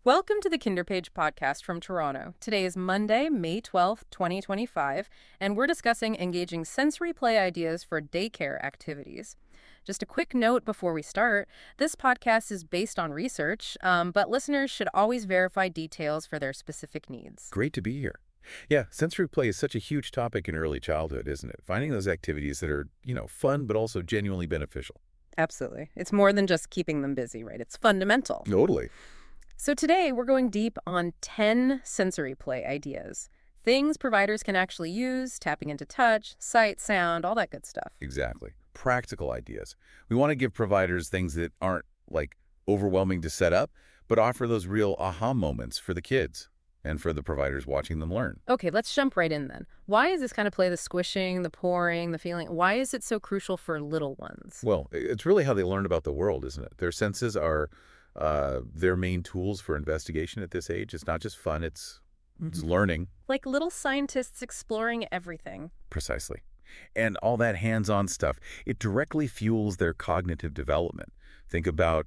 Welcome to the KinderPage podcast from Toronto. Today is Monday, May 12th, 2025, and we're discussing engaging sensory play ideas for daycare activities. Just a quick note before we start, this podcast is based on research, but listeners should always verify details for their specific needs. Great to be here. Yeah, sensory play is such a huge topic in early childhood, isn't it? Finding those activities that are, fun but also genuinely beneficial. Absolutely. It's more than just keeping them busy, right? It's fundamental. Totally. So today we're going deep on 10 sensory play ideas. Things providers can actually use, tapping into touch, sight, sound, all that good stuff. Exactly. Practical ideas. We want to give providers things that aren't, overwhelming to set up, but offer those real aha moments for the kids and for the providers watching them learn. Okay, let's jump right in then. Why is this kind of play, the squishing, the pouring, the feeling, why is it so crucial for little ones? Well, it's really how they learn about the world, isn't it? Their senses are their main tools for investigation at this age. It's not just fun, it's learning. Like little scientists exploring everything. Precisely. And all that hands-on stuff, it directly fuels their cognitive development. Think about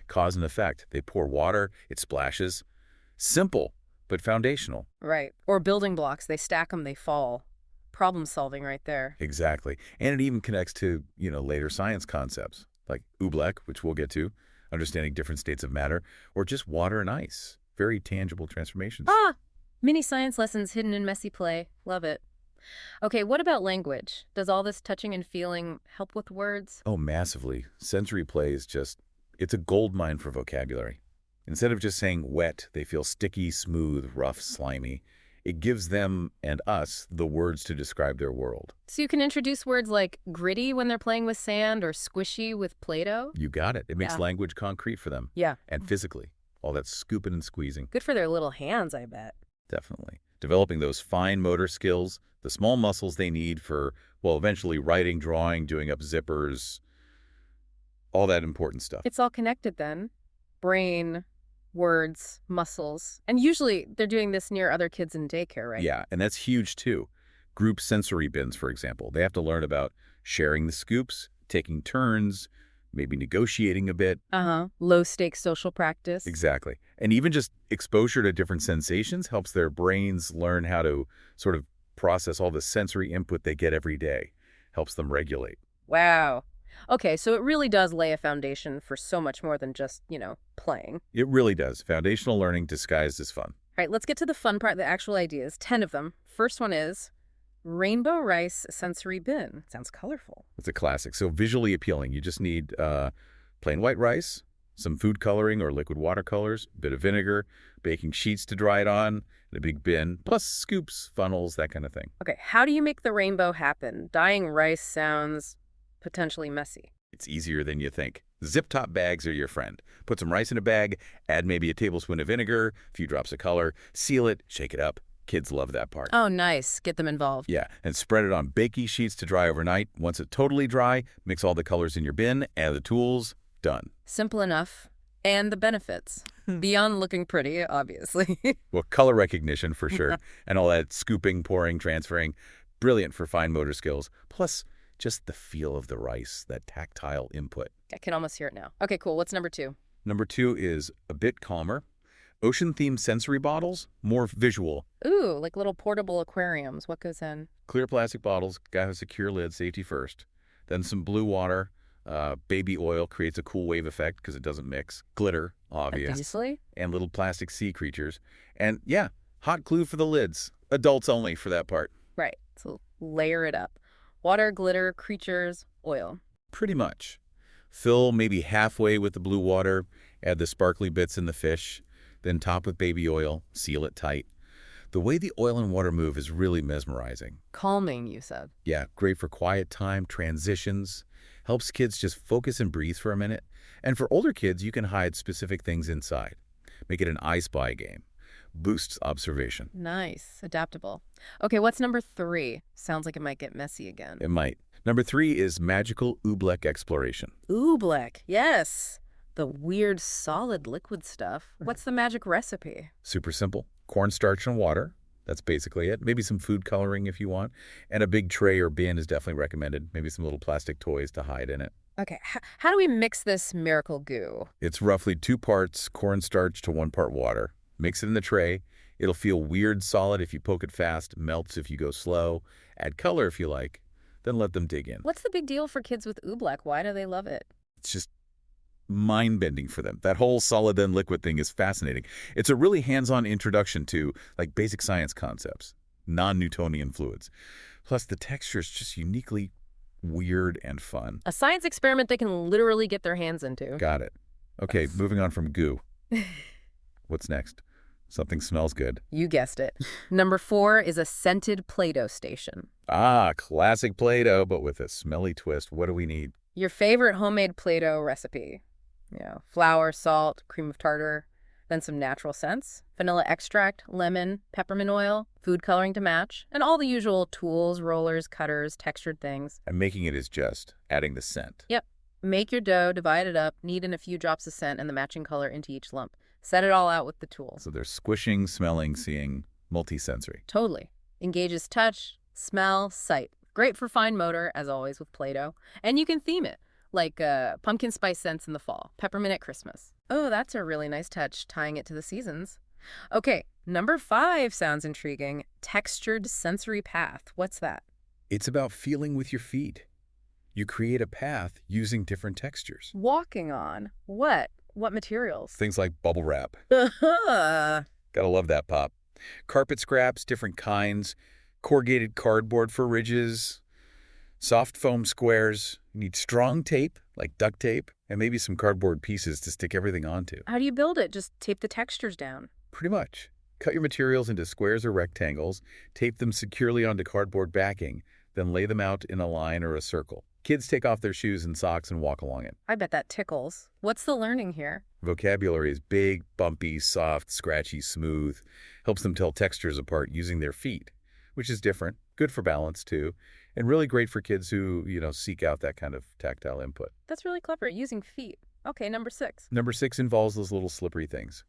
cause and effect. They pour water, it splashes. Simple, but foundational. Right. Or building blocks, they stack them, they fall. Problem solving right there. Exactly. And it even connects to, later science concepts, like oobleck, which we'll get to, understanding different states of matter, or just water and ice. Very tangible transformations. Mini science lessons hidden in messy play. Love it. Okay, what about language? Does all this touching and feeling help with words? Oh, massively. Sensory play is it's a goldmine for vocabulary. Instead of just saying wet, they feel sticky, smooth, rough, slimy. It gives them and us the words to describe their world. So you can introduce words like gritty when they're playing with sand or squishy with Play-Doh? You got it. It makes Yeah. language concrete for them. Yeah. And physically. All that scooping and squeezing. Good for their little hands, I bet. Definitely. Developing those fine motor skills, the small muscles they need for, eventually writing, drawing, doing up zippers, all that important stuff. It's all connected then. Brain, words, muscles. And usually they're doing this near other kids in daycare, right? Yeah, and that's huge too. Group sensory bins, for example. They have to learn about sharing the scoops, taking turns, maybe negotiating a bit. Low-stakes social practice. Exactly. And even just exposure to different sensations helps their brains learn how to sort of process all the sensory input they get every day. Helps them regulate. Wow. Okay, so it really does lay a foundation for so much more than just, playing. It really does. Foundational learning disguised as fun. All right, let's get to the fun part, the actual ideas. 10 of them. First one is rainbow rice sensory bin. Sounds colorful. It's a classic. So visually appealing. You just need plain white rice, some food coloring or liquid watercolors, a bit of vinegar, baking sheets to dry it on, and a big bin, plus scoops, funnels, that kind of thing. Okay, how do you make the rainbow happen? Dyeing rice sounds potentially messy. It's easier than you think. Zip-top bags are your friend. Put some rice in a bag, add maybe a tablespoon of vinegar, a few drops of color, seal it, shake it up. Kids love that part. Oh, nice. Get them involved. Yeah, and spread it on baking sheets to dry overnight. Once it's totally dry, mix all the colors in your bin, add the tools, done. Simple enough. And the benefits. Beyond looking pretty, obviously. Well, color recognition for sure, and all that scooping, pouring, transferring. Brilliant for fine motor skills. Plus, just the feel of the rice, that tactile input. I can almost hear it now. Okay, cool. What's number 2? Number 2 is a bit calmer. Ocean-themed sensory bottles, more visual. Ooh, like little portable aquariums. What goes in? Clear plastic bottles, got a secure lid, safety first. Then some blue water. Baby oil creates a cool wave effect because it doesn't mix. Glitter, obvious. Obviously. And little plastic sea creatures. And yeah, hot glue for the lids. Adults only for that part. Right. So layer it up. Water, glitter, creatures, oil. Pretty much. Fill maybe halfway with the blue water, add the sparkly bits in the fish, then top with baby oil, seal it tight. The way the oil and water move is really mesmerizing. Calming, you said. Yeah, great for quiet time, transitions. Helps kids just focus and breathe for a minute. And for older kids, you can hide specific things inside. Make it an I Spy game. Boosts observation. Nice. Adaptable. Okay, what's number 3? Sounds like it might get messy again. It might. Number 3 is magical oobleck exploration. Oobleck. Yes. The weird solid liquid stuff. What's the magic recipe? Super simple. Cornstarch and water. That's basically it. Maybe some food coloring if you want. And a big tray or bin is definitely recommended. Maybe some little plastic toys to hide in it. Okay, how do we mix this miracle goo? It's roughly 2 parts cornstarch to 1 part water. Mix it in the tray. It'll feel weird solid if you poke it fast, melts if you go slow. Add color if you like, then let them dig in. What's the big deal for kids with oobleck? Why do they love it? It's just mind-bending for them. That whole solid then liquid thing is fascinating. It's a really hands-on introduction to like basic science concepts, non-Newtonian fluids. Plus the texture is just uniquely weird and fun. A science experiment they can literally get their hands into. Got it. Okay, moving on from goo. What's next? Something smells good. You guessed it. Number 4 is a scented Play-Doh station. Ah, classic Play-Doh, but with a smelly twist. What do we need? Your favorite homemade Play-Doh recipe. Flour, salt, cream of tartar, then some natural scents, vanilla extract, lemon, peppermint oil, food coloring to match, and all the usual tools, rollers, cutters, textured things. And making it is just adding the scent. Yep. Make your dough, divide it up, knead in a few drops of scent and the matching color into each lump. Set it all out with the tool. So there's squishing, smelling, seeing, multi-sensory. Totally. Engages touch, smell, sight. Great for fine motor, as always with Play-Doh. And you can theme it, like pumpkin spice scents in the fall, peppermint at Christmas. Oh, that's a really nice touch, tying it to the seasons. Okay, number 5 sounds intriguing. Textured sensory path. What's that? It's about feeling with your feet. You create a path using different textures. Walking on. What? What materials? Things like bubble wrap. Gotta love that pop. Carpet scraps, different kinds. Corrugated cardboard for ridges. Soft foam squares. You need strong tape, like duct tape, and maybe some cardboard pieces to stick everything onto. How do you build it? Just tape the textures down. Pretty much. Cut your materials into squares or rectangles, tape them securely onto cardboard backing, then lay them out in a line or a circle. Kids take off their shoes and socks and walk along it. I bet that tickles. What's the learning here? Vocabulary is big, bumpy, soft, scratchy, smooth. Helps them tell textures apart using their feet, which is different, good for balance too, and really great for kids who, seek out that kind of tactile input. That's really clever, using feet. Okay, number 6. Number 6 involves those little slippery things.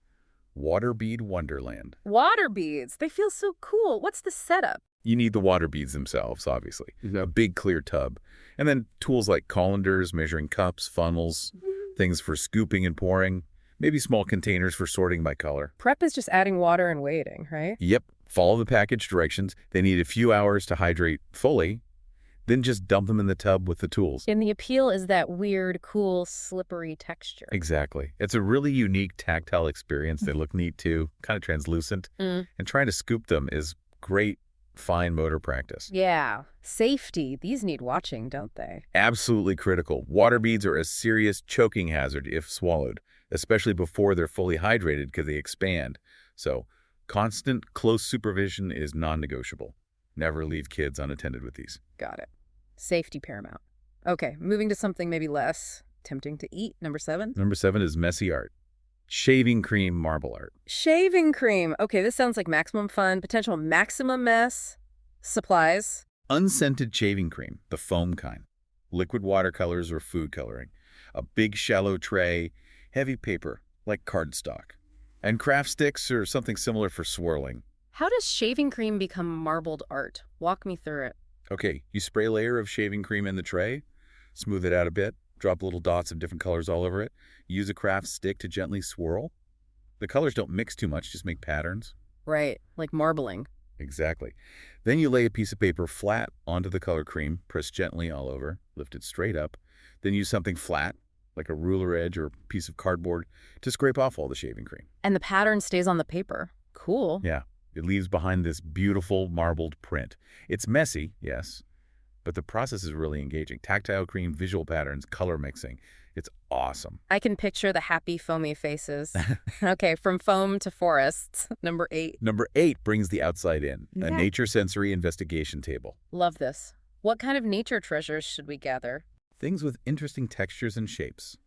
Water bead wonderland. Water beads. They feel so cool. What's the setup? You need the water beads themselves, obviously. A big clear tub. And then tools like colanders, measuring cups, funnels, things for scooping and pouring, maybe small containers for sorting by color. Prep is just adding water and waiting, right? Yep. Follow the package directions. They need a few hours to hydrate fully. Then just dump them in the tub with the tools. And the appeal is that weird, cool, slippery texture. Exactly. It's a really unique tactile experience. They look neat too, kind of translucent. And trying to scoop them is great fine motor practice. Yeah. Safety. These need watching, don't they? Absolutely critical. Water beads are a serious choking hazard if swallowed, especially before they're fully hydrated because they expand. So constant, close supervision is non-negotiable. Never leave kids unattended with these. Got it. Safety paramount. Okay, moving to something maybe less tempting to eat. Number 7? Number 7 is messy art. Shaving cream marble art. Shaving cream. Okay, this sounds like maximum fun, potential maximum mess. Supplies. Unscented shaving cream, the foam kind. Liquid watercolors or food coloring. A big shallow tray. Heavy paper, like cardstock. And craft sticks or something similar for swirling. How does shaving cream become marbled art? Walk me through it. Okay, you spray a layer of shaving cream in the tray, smooth it out a bit, drop little dots of different colors all over it, use a craft stick to gently swirl. The colors don't mix too much, just make patterns. Right, like marbling. Exactly. Then you lay a piece of paper flat onto the color cream, press gently all over, lift it straight up, then use something flat, like a ruler edge or a piece of cardboard, to scrape off all the shaving cream. And the pattern stays on the paper. Cool. Yeah. It leaves behind this beautiful marbled print. It's messy, yes, but the process is really engaging. Tactile cream, visual patterns, color mixing. It's awesome. I can picture the happy, foamy faces. Okay, from foam to forests. Number 8. Number 8 brings the outside in, a Yeah. nature sensory investigation table. Love this. What kind of nature treasures should we gather? Things with interesting textures and shapes.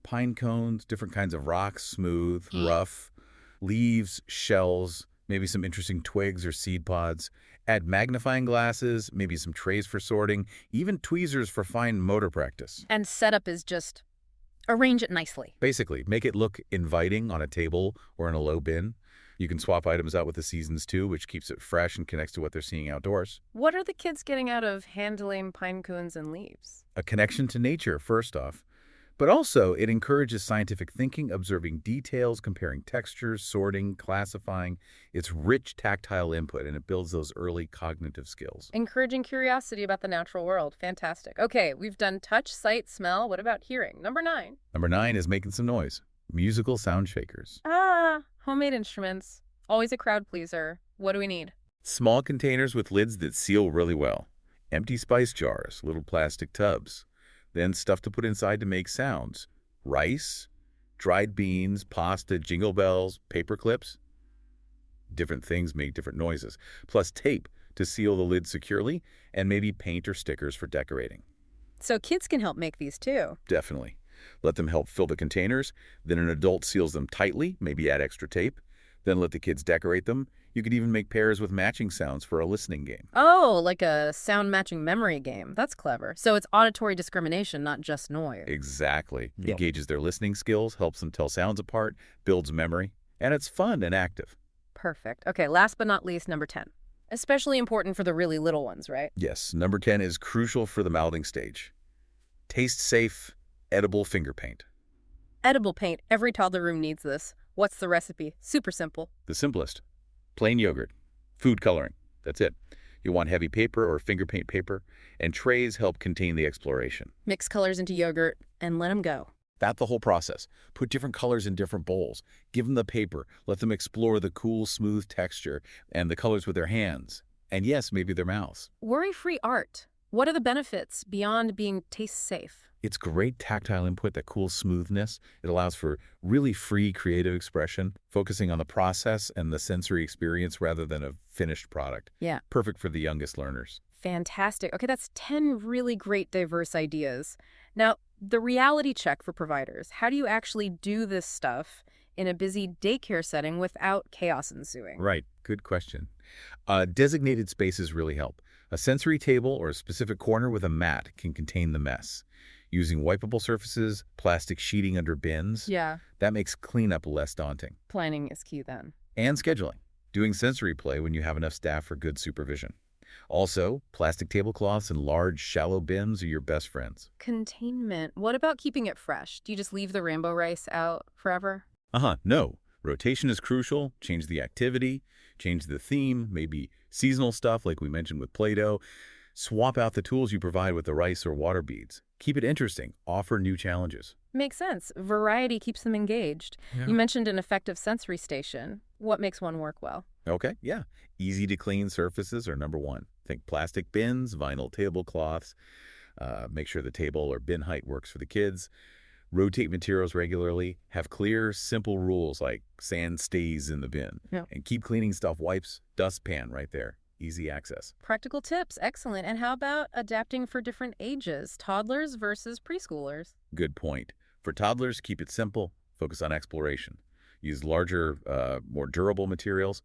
Pine cones, different kinds of rocks, smooth, rough, leaves, shells, maybe some interesting twigs or seed pods. Add magnifying glasses, maybe some trays for sorting, even tweezers for fine motor practice. And setup is just arrange it nicely. Basically, make it look inviting on a table or in a low bin. You can swap items out with the seasons too, which keeps it fresh and connects to what they're seeing outdoors. What are the kids getting out of handling pine cones and leaves? A connection to nature, first off. But also, it encourages scientific thinking, observing details, comparing textures, sorting, classifying. It's rich tactile input, and it builds those early cognitive skills. Encouraging curiosity about the natural world. Fantastic. Okay, we've done touch, sight, smell. What about hearing? Number 9. Number 9 is making some noise. Musical sound shakers. Homemade instruments. Always a crowd pleaser. What do we need? Small containers with lids that seal really well. Empty spice jars, little plastic tubs. Then stuff to put inside to make sounds. Rice, dried beans, pasta, jingle bells, paper clips. Different things make different noises. Plus tape to seal the lid securely, and maybe paint or stickers for decorating. So kids can help make these too. Definitely. Let them help fill the containers. Then an adult seals them tightly, maybe add extra tape. Then let the kids decorate them. You could even make pairs with matching sounds for a listening game. Oh, like a sound matching memory game. That's clever. So it's auditory discrimination, not just noise. Exactly. Yeah. It gauges their listening skills, helps them tell sounds apart, builds memory, and it's fun and active. Perfect. Okay, last but not least, number 10. Especially important for the really little ones, right? Yes, number 10 is crucial for the mouthing stage. Taste-safe, edible finger paint. Edible paint. Every toddler room needs this. What's the recipe? Super simple. The simplest. Plain yogurt. Food coloring. That's it. You want heavy paper or finger paint paper, and trays help contain the exploration. Mix colors into yogurt and let them go. That's the whole process. Put different colors in different bowls. Give them the paper. Let them explore the cool, smooth texture and the colors with their hands. And yes, maybe their mouths. Worry-free art. What are the benefits beyond being taste safe? It's great tactile input, that cool smoothness. It allows for really free creative expression, focusing on the process and the sensory experience rather than a finished product. Yeah. Perfect for the youngest learners. Fantastic. Okay, that's 10 really great diverse ideas. Now, the reality check for providers. How do you actually do this stuff in a busy daycare setting without chaos ensuing? Right. Good question. Designated spaces really help. A sensory table or a specific corner with a mat can contain the mess. Using wipeable surfaces, plastic sheeting under bins, Yeah, that makes cleanup less daunting. planning is key then. And scheduling. Doing sensory play when you have enough staff for good supervision. Also, plastic tablecloths and large, shallow bins are your best friends. Containment. What about keeping it fresh? Do you just leave the rainbow rice out forever? No. Rotation is crucial. Change the activity, change the theme, maybe seasonal stuff like we mentioned with Play-Doh. Swap out the tools you provide with the rice or water beads. Keep it interesting. Offer new challenges. Makes sense. Variety keeps them engaged. Yeah. You mentioned an effective sensory station. What makes one work well? Okay, yeah. Easy to clean surfaces are number 1. Think plastic bins, vinyl tablecloths. Make sure the table or bin height works for the kids. Rotate materials regularly. Have clear, simple rules like sand stays in the bin. Yeah. And keep cleaning stuff wipes, dustpan right there. Easy access. Practical tips. Excellent. And how about adapting for different ages? Toddlers versus preschoolers? Good point. For toddlers, keep it simple. Focus on exploration. Use larger, more durable materials.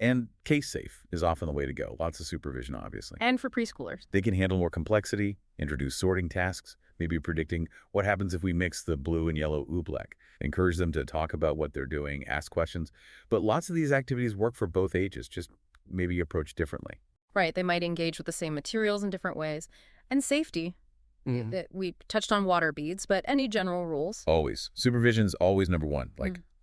And case safe is often the way to go. Lots of supervision, obviously. And for preschoolers? They can handle more complexity, introduce sorting tasks, maybe predicting what happens if we mix the blue and yellow oobleck. Encourage them to talk about what they're doing, ask questions. But lots of these activities work for both ages, just maybe approach differently. Right. They might engage with the same materials in different ways. And safety. That we touched on water beads, but any general rules? Always. Supervision's always number 1.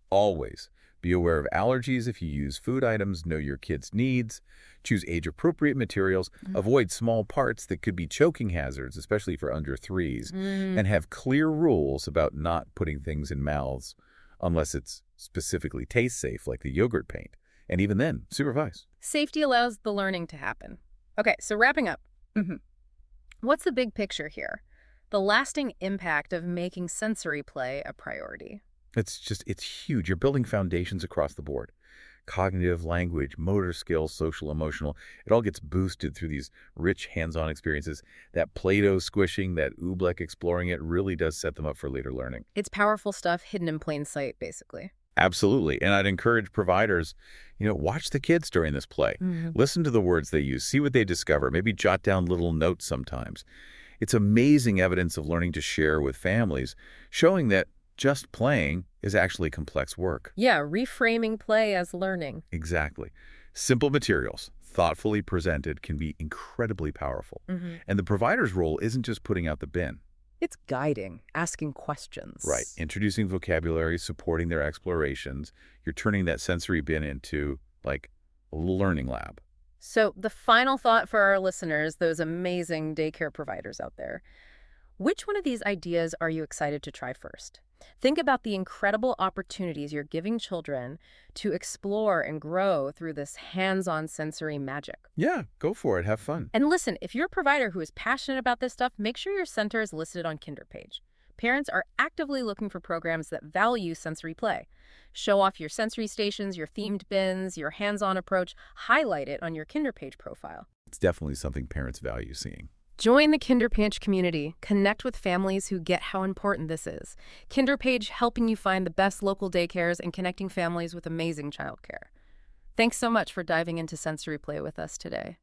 Always. Be aware of allergies if you use food items. Know your kids' needs. Choose age-appropriate materials. Avoid small parts that could be choking hazards, especially for under 3s. And have clear rules about not putting things in mouths unless it's specifically taste safe, like the yogurt paint. And even then, supervise. Safety allows the learning to happen. Okay, so wrapping up. What's the big picture here? The lasting impact of making sensory play a priority. It's huge. You're building foundations across the board. Cognitive, language, motor skills, social, emotional. It all gets boosted through these rich hands-on experiences. That Play-Doh squishing, that oobleck exploring, it really does set them up for later learning. It's powerful stuff hidden in plain sight, basically. Absolutely. And I'd encourage providers, watch the kids during this play. Listen to the words they use. See what they discover. Maybe jot down little notes sometimes. It's amazing evidence of learning to share with families, showing that just playing is actually complex work. Yeah, reframing play as learning. Exactly. Simple materials, thoughtfully presented, can be incredibly powerful. And the provider's role isn't just putting out the bin. It's guiding, asking questions. Right. Introducing vocabulary, supporting their explorations. You're turning that sensory bin into, like, a little learning lab. So the final thought for our listeners, those amazing daycare providers out there, which one of these ideas are you excited to try first? Think about the incredible opportunities you're giving children to explore and grow through this hands-on sensory magic. Yeah, go for it. Have fun. And listen, if you're a provider who is passionate about this stuff, make sure your center is listed on KinderPage. Parents are actively looking for programs that value sensory play. Show off your sensory stations, your themed bins, your hands-on approach. Highlight it on your KinderPage profile. It's definitely something parents value seeing. Join the KinderPage community. Connect with families who get how important this is. KinderPage, helping you find the best local daycares and connecting families with amazing childcare. Thanks so much for diving into sensory play with us today.